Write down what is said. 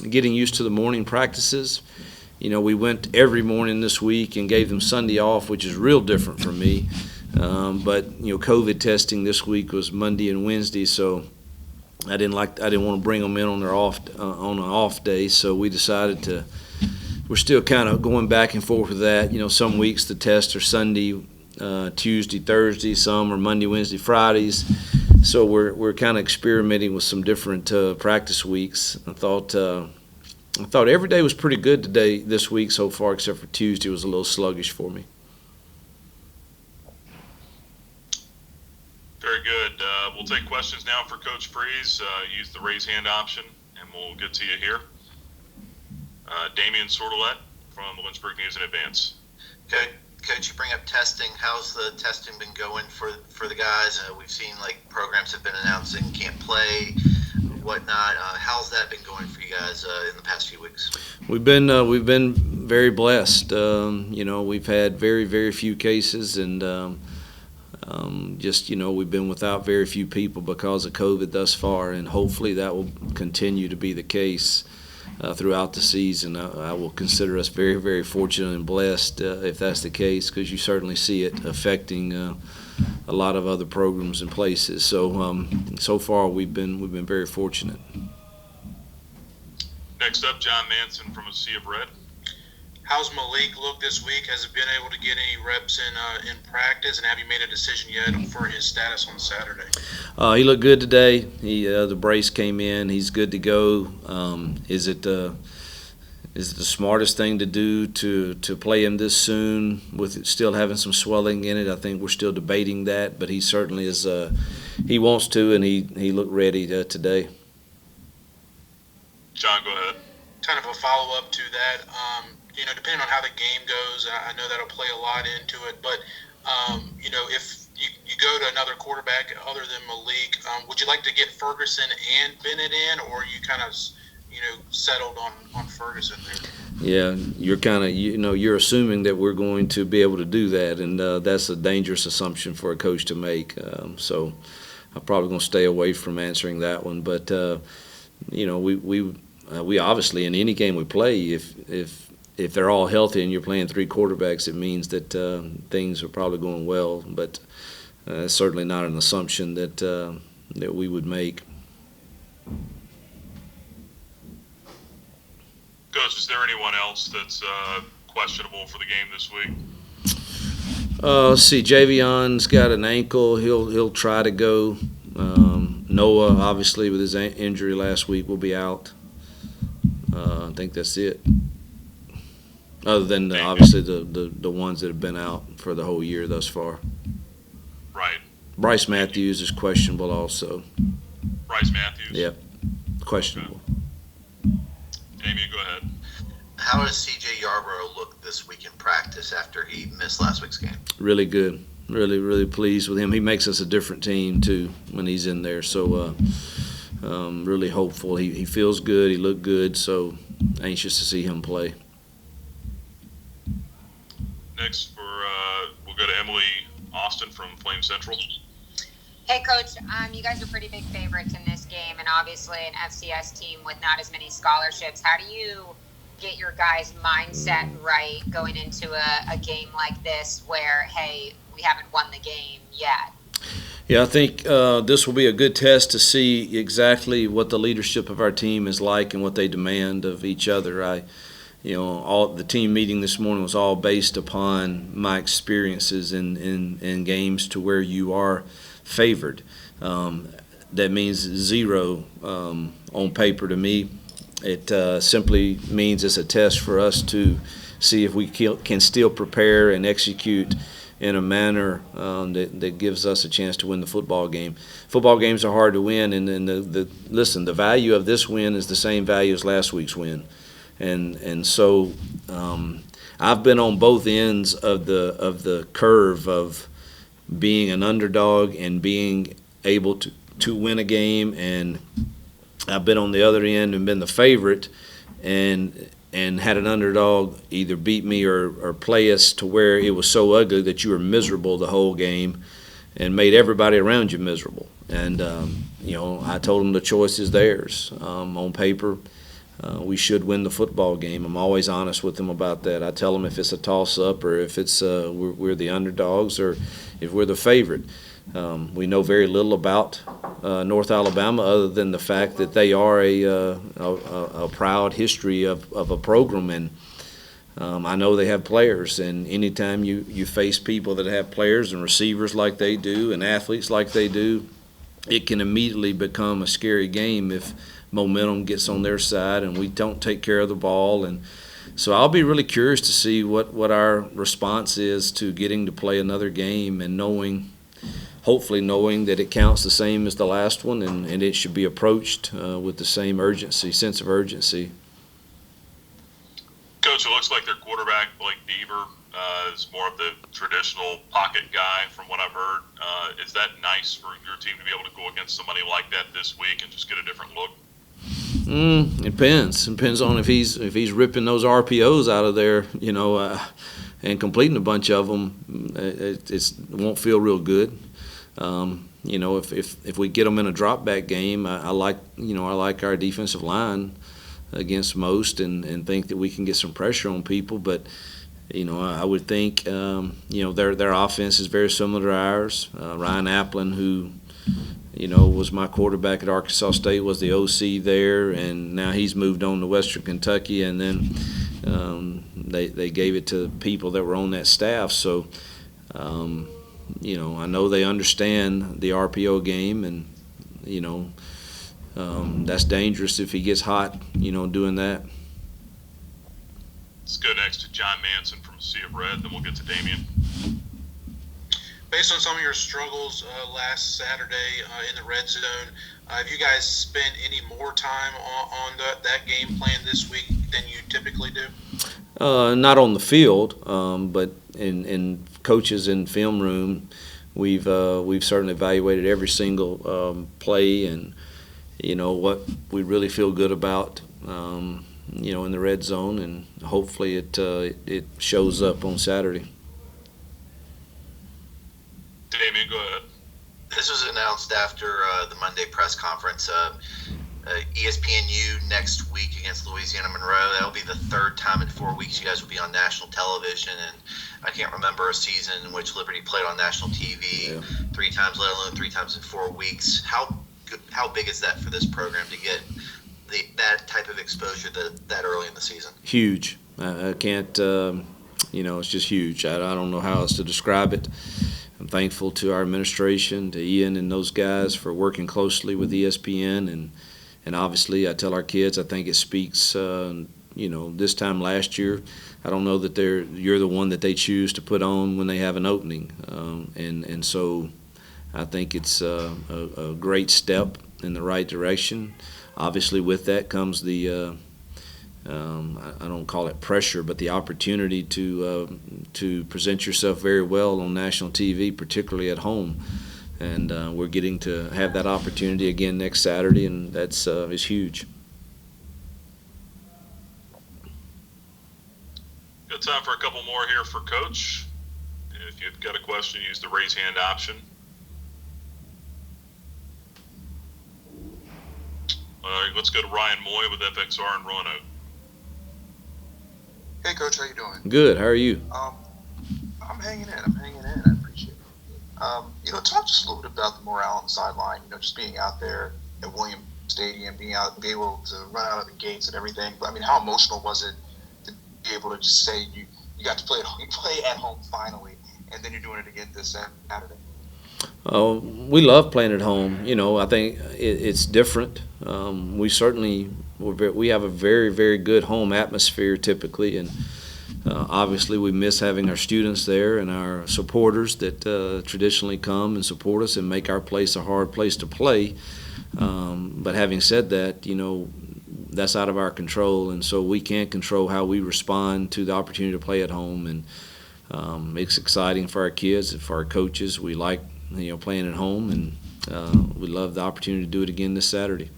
getting used to the morning practices. We went every morning this week and gave them Sunday off, which is real different for me. But COVID testing this week was Monday and Wednesday, so I didn't want to bring them in on their on an off day. So we decided to. We're still kind of going back and forth with that. Some weeks the tests are Sunday, Tuesday, Thursday. Some are Monday, Wednesday, Fridays. So we're kind of experimenting with some different practice weeks. I thought every day was pretty good this week so far, except for Tuesday was a little sluggish for me. Very good. We'll take questions now for Coach Freeze. Use the raise hand option, and we'll get to you here. Damian Sordelet from the Lynchburg News in Advance. Okay. Coach, you bring up testing. How's the testing been going for the guys? We've seen programs have been announcing can't play, whatnot. How's that been going for you guys in the past few weeks? We've been very blessed. We've had very, very few cases, and we've been without very few people because of COVID thus far, and hopefully that will continue to be the case throughout the season. I will consider us very, very fortunate and blessed if that's the case, because you certainly see it affecting a lot of other programs and places. So far we've been very fortunate. Next up, John Manson from A Sea of Red. How's Malik look this week? Has he been able to get any reps in practice, and have you made a decision yet for his status on Saturday? He looked good today. The brace came in. He's good to go. Is it the smartest thing to do to play him this soon with it still having some swelling in it? I think we're still debating that, but he certainly is. He wants to, and he looked ready today. John, go ahead. Kind of a follow-up to that. Depending on how the game goes, I know that'll play a lot into it. But, if you go to another quarterback other than Malik, would you like to get Ferguson and Bennett in, or you kind of, settled on Ferguson there? Yeah, you're kind of, you're assuming that we're going to be able to do that, and that's a dangerous assumption for a coach to make. So I'm probably going to stay away from answering that one. But, we obviously, in any game we play, if they're all healthy and you're playing three quarterbacks, it means that things are probably going well. But it's certainly not an assumption that we would make. Coach, is there anyone else that's questionable for the game this week? Let's see. Javion's got an ankle. He'll try to go. Noah, obviously, with his injury last week, will be out. I think that's it. Other than obviously the ones that have been out for the whole year thus far. Right. Bryce Matthews is questionable also. Bryce Matthews? Yep, questionable. Okay. Damien, go ahead. How does C.J. Yarbrough look this week in practice after he missed last week's game? Really good. Really, really pleased with him. He makes us a different team, too, when he's in there. So really hopeful. He feels good. He looked good. So anxious to see him play. Next, we'll go to Emily Austin from Flame Central. Hey, Coach. You guys are pretty big favorites in this game, and obviously an FCS team with not as many scholarships. How do you get your guys' mindset right going into a game like this where, hey, we haven't won the game yet? Yeah, I think this will be a good test to see exactly what the leadership of our team is like and what they demand of each other. All the team meeting this morning was all based upon my experiences in games to where you are favored. That means 0 on paper to me. It simply means it's a test for us to see if we can still prepare and execute in a manner that gives us a chance to win the football game. Football games are hard to win, and listen, the value of this win is the same value as last week's win. And so I've been on both ends of the curve of being an underdog and being able to win a game, and I've been on the other end and been the favorite and had an underdog either beat me or play us to where it was so ugly that you were miserable the whole game and made everybody around you miserable. And I told them the choice is theirs. On paper, we should win the football game. I'm always honest with them about that. I tell them if it's a toss-up or if it's we're the underdogs or if we're the favorite. We know very little about North Alabama other than the fact that they are a proud history of a program, and I know they have players. And anytime you face people that have players and receivers like they do and athletes like they do, it can immediately become a scary game if momentum gets on their side and we don't take care of the ball. And so I'll be really curious to see what our response is to getting to play another game and hopefully knowing that it counts the same as the last one and it should be approached with the same sense of urgency. Coach, it looks like their quarterback, Blake Beaver, is more of the traditional pocket guy from what I've heard. Is that nice for your team to be able to go against somebody like that this week and just get a different look? It depends. It depends on if he's ripping those RPOs out of there, and completing a bunch of them. It won't feel real good. If we get them in a drop back game, I like our defensive line against most and think that we can get some pressure on people. But I would think their offense is very similar to ours. Ryan Applin, who was my quarterback at Arkansas State, was the OC there, and now he's moved on to Western Kentucky, and then they gave it to people that were on that staff. So I know they understand the RPO game, and that's dangerous if he gets hot, doing that. Let's go next to John Manson from Sea of Red, then we'll get to Damien. Based on some of your struggles last Saturday in the red zone, have you guys spent any more time on that game plan this week than you typically do? Not on the field, but in coaches in film room, we've certainly evaluated every single play and what we really feel good about in the red zone, and hopefully it shows up on Saturday. Damien, go ahead. This was announced after the Monday press conference. ESPNU next week against Louisiana Monroe. That'll be the third time in 4 weeks you guys will be on national television, and I can't remember a season in which Liberty played on national TV 3 times, let alone 3 times in 4 weeks. How big is that for this program to get that type of exposure that early in the season? Huge. I can't, it's just huge. I don't know how else to describe it. I'm thankful to our administration, to Ian and those guys for working closely with ESPN, and obviously I tell our kids I think it speaks. This time last year, I don't know that you're the one that they choose to put on when they have an opening, and so I think it's a great step in the right direction. Obviously, with that comes the I don't call it pressure, but the opportunity to present yourself very well on national TV, particularly at home. And we're getting to have that opportunity again next Saturday, and that's is huge. Good time for a couple more here for Coach. If you've got a question, use the raise hand option. All right, let's go to Ryan Moy with FXR in Roanoke. Hey, Coach, how you doing? Good. How are you? I'm hanging in. I appreciate it. Talk just a little bit about the morale on the sideline. Just being out there at Williams Stadium, be able to run out of the gates and everything. But I mean, how emotional was it to be able to just say you got to play at home finally, and then you're doing it again this Saturday? We love playing at home. I think it's different. We have a very, very good home atmosphere typically, and obviously we miss having our students there and our supporters that traditionally come and support us and make our place a hard place to play. But having said that, that's out of our control, and so we can't control how we respond to the opportunity to play at home. And it's exciting for our kids and for our coaches. We like playing at home, and we love the opportunity to do it again this Saturday.